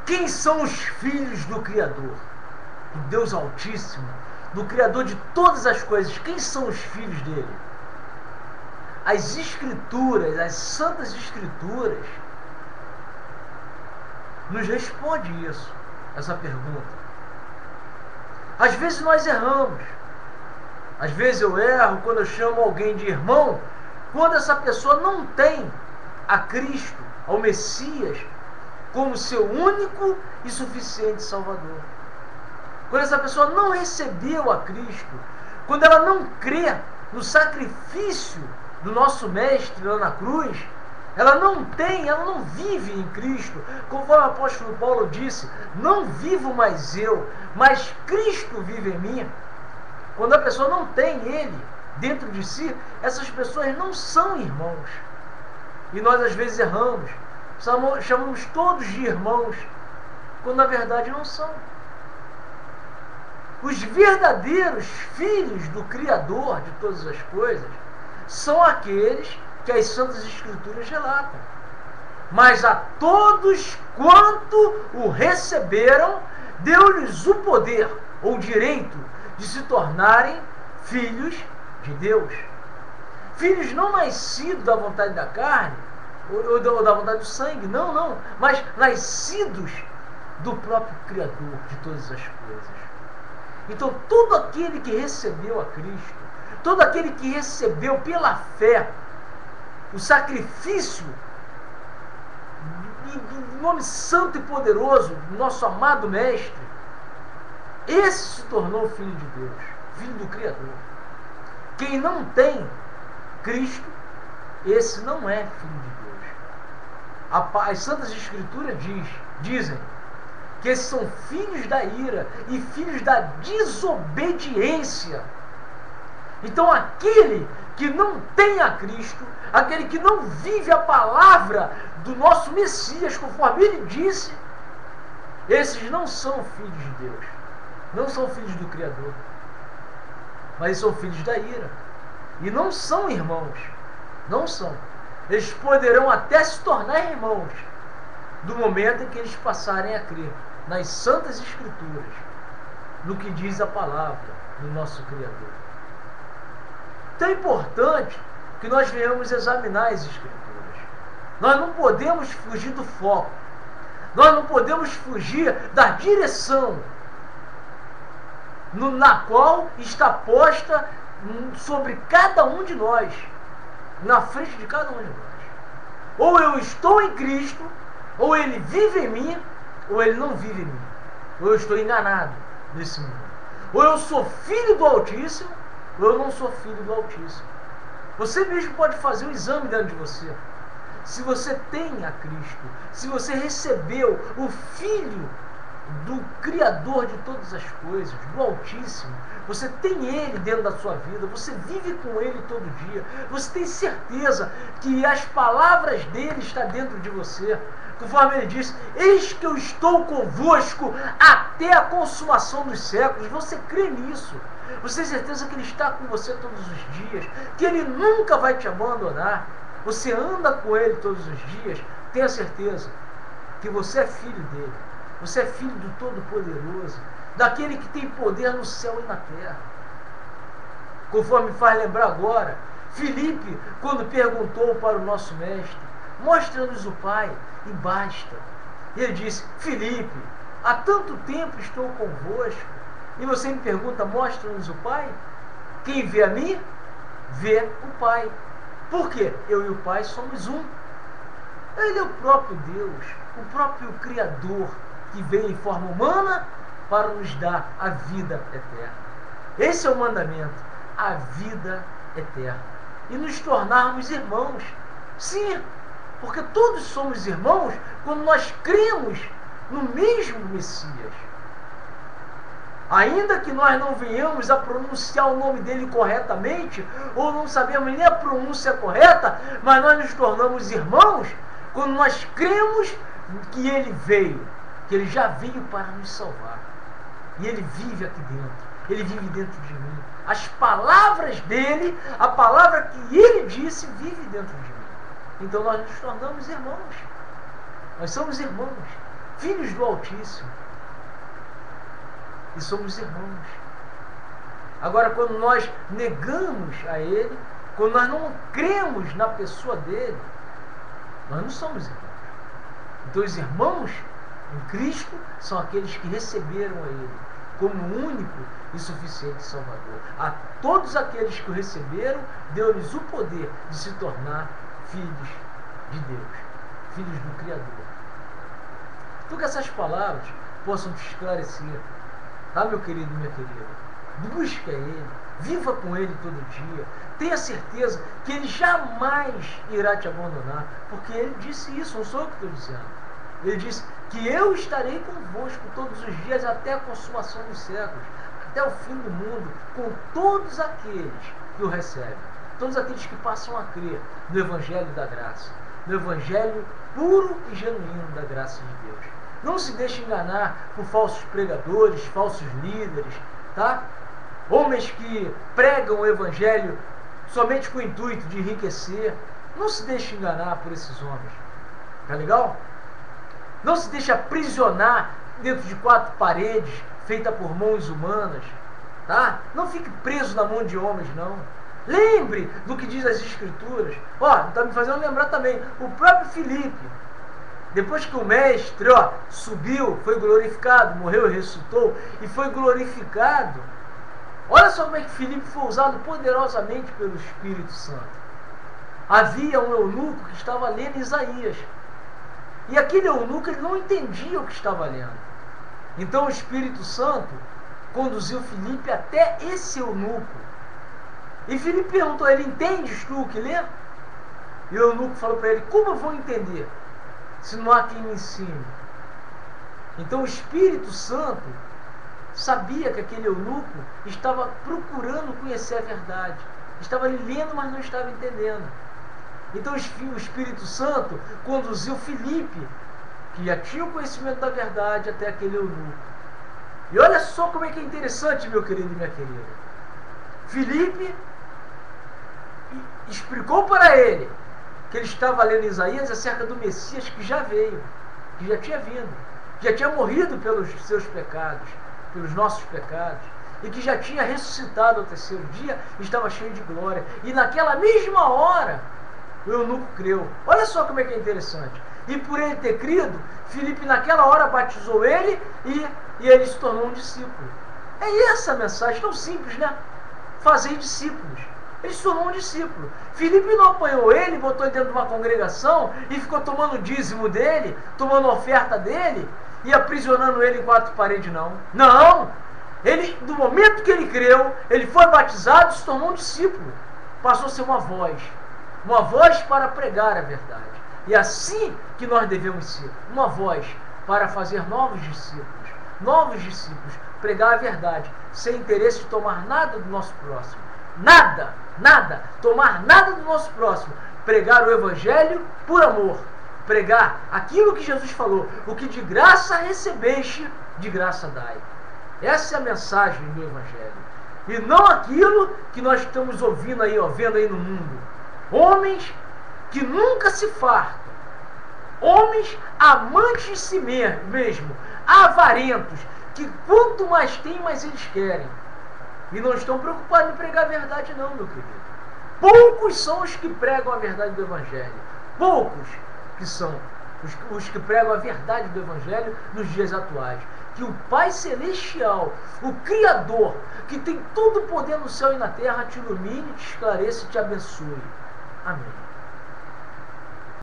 Quem são os filhos do Criador? Do Deus Altíssimo, do Criador de todas as coisas. Quem são os filhos dele? As Escrituras, as Santas Escrituras, nos responde isso, essa pergunta. Às vezes nós erramos. Às vezes eu erro quando eu chamo alguém de irmão, quando essa pessoa não tem a Cristo, ao Messias, como seu único e suficiente Salvador. Quando essa pessoa não recebeu a Cristo, quando ela não crê no sacrifício do nosso Mestre lá na cruz, ela não vive em Cristo. Conforme o apóstolo Paulo disse, não vivo mais eu, mas Cristo vive em mim. Quando a pessoa não tem Ele dentro de si, essas pessoas não são irmãos. E nós às vezes erramos, chamamos todos de irmãos, quando na verdade não são. Os verdadeiros filhos do Criador de todas as coisas são aqueles que as Santas Escrituras relatam. Mas a todos quanto o receberam, deu-lhes o poder ou direito de se tornarem filhos de Deus. Filhos não nascidos da vontade da carne ou da vontade do sangue, não, mas nascidos do próprio Criador de todas as coisas. Então, todo aquele que recebeu a Cristo, todo aquele que recebeu pela fé o sacrifício do nome santo e poderoso do nosso amado Mestre, esse se tornou filho de Deus, filho do Criador. Quem não tem Cristo, esse não é filho de Deus. As Santas Escrituras dizem que esses são filhos da ira e filhos da desobediência. Então aquele que não tem a Cristo, aquele que não vive a palavra do nosso Messias, conforme ele disse, esses não são filhos de Deus, não são filhos do Criador, mas são filhos da ira. E não são irmãos, não são. Eles poderão até se tornar irmãos do momento em que eles passarem a crer nas Santas Escrituras, no que diz a palavra do nosso Criador. Então é importante que nós venhamos examinar as Escrituras. Nós não podemos fugir do foco. Nós não podemos fugir da direção na qual está posta sobre cada um de nós, na frente de cada um de nós. Ou eu estou em Cristo, ou Ele vive em mim, ou Ele não vive em mim. Ou eu estou enganado nesse mundo. Ou eu sou filho do Altíssimo, ou eu não sou filho do Altíssimo. Você mesmo pode fazer um exame dentro de você. Se você tem a Cristo, se você recebeu o Filho do Criador de todas as coisas, do Altíssimo, você tem Ele dentro da sua vida, você vive com Ele todo dia, você tem certeza que as palavras dEle estão dentro de você, conforme Ele diz, eis que eu estou convosco até a consumação dos séculos. Você crê nisso? Você tem certeza que Ele está com você todos os dias, que Ele nunca vai te abandonar? Você anda com Ele todos os dias? Tenha certeza que você é filho dEle. Você é filho do Todo-Poderoso, daquele que tem poder no céu e na terra. Conforme faz lembrar agora, Filipe, quando perguntou para o nosso Mestre, mostra-nos o Pai e basta. Ele disse, Filipe, há tanto tempo estou convosco, e você me pergunta, mostra-nos o Pai? Quem vê a mim, vê o Pai. Por quê? Eu e o Pai somos um. Ele é o próprio Deus, o próprio Criador, que veio em forma humana para nos dar a vida eterna. Esse é o mandamento, a vida eterna. E nos tornarmos irmãos. Sim, porque todos somos irmãos quando nós cremos no mesmo Messias. Ainda que nós não venhamos a pronunciar o nome dele corretamente, ou não sabemos nem a pronúncia correta, mas nós nos tornamos irmãos quando nós cremos que ele veio, que ele já veio para nos salvar. E ele vive aqui dentro, ele vive dentro de mim. As palavras dele, a palavra que ele disse, vive dentro de mim. Então nós nos tornamos irmãos. Nós somos irmãos, filhos do Altíssimo. E somos irmãos. Agora, quando nós negamos a Ele, quando nós não cremos na pessoa dele, nós não somos irmãos. Então, os irmãos em Cristo são aqueles que receberam a Ele como único e suficiente Salvador. A todos aqueles que o receberam, deu-lhes o poder de se tornar filhos de Deus, filhos do Criador. Então, que essas palavras possam te esclarecer, tá, meu querido e minha querida? Busque a Ele, viva com Ele todo dia, tenha certeza que Ele jamais irá te abandonar, porque Ele disse isso, não sou eu que estou dizendo. Ele disse que eu estarei convosco todos os dias até a consumação dos séculos, até o fim do mundo, com todos aqueles que o recebem, todos aqueles que passam a crer no Evangelho da graça, no Evangelho puro e genuíno da graça de Deus. Não se deixe enganar por falsos pregadores, falsos líderes, tá? Homens que pregam o Evangelho somente com o intuito de enriquecer. Não se deixe enganar por esses homens. Tá legal? Não se deixe aprisionar dentro de 4 paredes feitas por mãos humanas. Tá? Não fique preso na mão de homens, não. Lembre do que diz as Escrituras. Ó, está me fazendo lembrar também. O próprio Filipe, depois que o mestre subiu, foi glorificado, morreu e ressuscitou, e foi glorificado, olha só como é que Filipe foi usado poderosamente pelo Espírito Santo. Havia um eunuco que estava lendo Isaías. E aquele eunuco ele não entendia o que estava lendo. Então o Espírito Santo conduziu Filipe até esse eunuco. E Filipe perguntou a ele: entendes tu o que lê? E o eunuco falou para ele: como eu vou entender se não há quem me ensine? Então o Espírito Santo sabia que aquele eunuco estava procurando conhecer a verdade. Estava lendo, mas não estava entendendo. Então o Espírito Santo conduziu Filipe, que já tinha o conhecimento da verdade, até aquele eunuco. E olha só como é que é interessante, meu querido e minha querida. Filipe explicou para ele que ele estava lendo Isaías acerca do Messias que já veio, que já tinha vindo, que já tinha morrido pelos seus pecados, pelos nossos pecados, e que já tinha ressuscitado ao 3º dia e estava cheio de glória. E naquela mesma hora, o eunuco creu. Olha só como é que é interessante. E por ele ter crido, Filipe naquela hora batizou ele e ele se tornou um discípulo. É essa a mensagem, tão simples, né? Fazer discípulos. Ele se tornou um discípulo. Filipe não apanhou ele, botou ele dentro de uma congregação e ficou tomando o dízimo dele, tomando a oferta dele e aprisionando ele em 4 paredes, não. Não! Ele, do momento que ele creu, ele foi batizado e se tornou um discípulo. Passou a ser uma voz para pregar a verdade. E assim que nós devemos ser, uma voz para fazer novos discípulos, pregar a verdade, sem interesse de tomar nada do nosso próximo. Nada, tomar nada do nosso próximo. Pregar o Evangelho por amor. Pregar aquilo que Jesus falou: o que de graça recebeste, de graça dai. Essa é a mensagem do Evangelho. E não aquilo que nós estamos ouvindo aí, vendo aí no mundo. Homens que nunca se fartam. Homens amantes de si mesmo, avarentos, que quanto mais tem, mais eles querem. E não estão preocupados em pregar a verdade, não, meu querido. Poucos são os que pregam a verdade do Evangelho. Poucos que são os que pregam a verdade do Evangelho nos dias atuais. Que o Pai Celestial, o Criador, que tem todo o poder no céu e na terra, te ilumine, te esclareça e te abençoe. Amém.